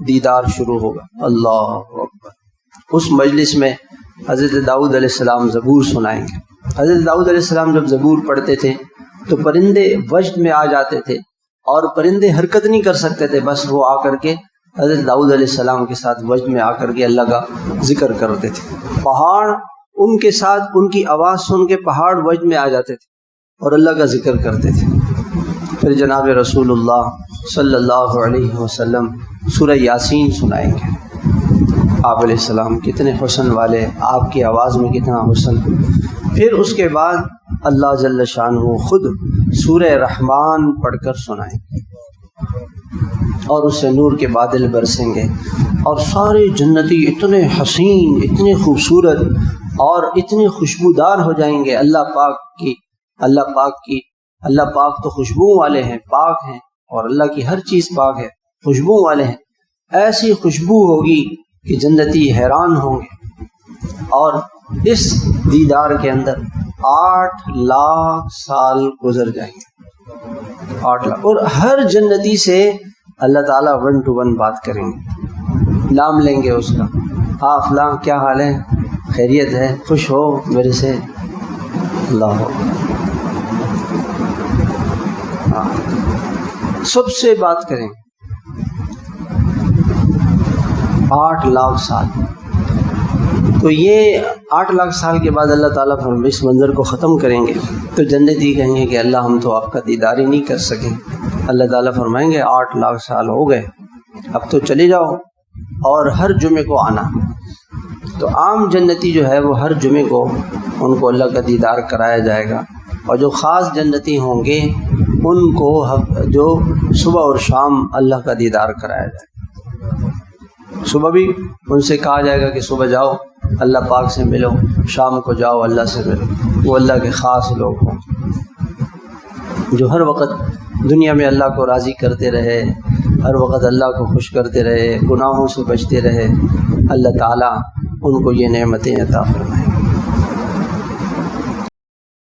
دیدار شروع ہوگا۔ اللہ اکبر۔ اس مجلس میں حضرت داؤد علیہ السلام زبور سنائیں گے۔ حضرت داؤد علیہ السلام جب زبور پڑھتے تھے تو پرندے وجد میں آ جاتے تھے، اور پرندے حرکت نہیں کر سکتے تھے، بس وہ آ کر کے حضرت داؤد علیہ السلام کے ساتھ وجد میں آ کر کے اللہ کا ذکر کرتے تھے۔ پہاڑ ان کے ساتھ، ان کی آواز سن کے پہاڑ وجد میں آ جاتے تھے اور اللہ کا ذکر کرتے تھے۔ پھر جناب رسول اللہ صلی اللہ علیہ وسلم سورہ یاسین سنائیں گے۔ آپ علیہ السلام کتنے حسن والے، آپ کی آواز میں کتنا حسن۔ پھر اس کے بعد اللہ جل شانہ خود سورہ رحمان پڑھ کر سنائیں گے، اور اس سے نور کے بادل برسیں گے، اور سارے جنتی اتنے حسین، اتنے خوبصورت اور اتنے خوشبودار ہو جائیں گے اللہ پاک تو خوشبو والے ہیں، پاک ہیں، اور اللہ کی ہر چیز پاک ہے، خوشبو والے ہیں۔ ایسی خوشبو ہوگی کہ جنتی حیران ہوں گے، اور اس دیدار کے اندر 8 لاکھ سال گزر جائیں گے، 8 لاکھ، اور ہر جنتی سے اللہ تعالیٰ 1 to 1 بات کریں گے، نام لیں گے اس کا، ہاں فلاں کیا حال ہے، خیریت ہے، خوش ہو میرے سے، اللہ سب سے بات کریں۔ 8 لاکھ سال، تو یہ 8 لاکھ سال کے بعد اللہ تعالیٰ اس منظر کو ختم کریں گے تو جنتی کہیں گے کہ اللہ ہم تو آپ کا دیدار ہی نہیں کر سکے۔ اللہ تعالیٰ فرمائیں گے 8 لاکھ سال ہو گئے، اب تو چلے جاؤ اور ہر جمعے کو آنا۔ تو عام جنتی جو ہے وہ ہر جمعے کو ان کو اللہ کا دیدار کرایا جائے گا، اور جو خاص جنتی ہوں گے ان کو جو صبح اور شام اللہ کا دیدار کرایا جائے گا۔ صبح بھی ان سے کہا جائے گا کہ صبح جاؤ اللہ پاک سے ملو، شام کو جاؤ اللہ سے ملو۔ وہ اللہ کے خاص لوگ ہوں جو ہر وقت دنیا میں اللہ کو راضی کرتے رہے، ہر وقت اللہ کو خوش کرتے رہے، گناہوں سے بچتے رہے۔ اللہ تعالیٰ ان کو یہ نعمتیں عطا فرمائیں۔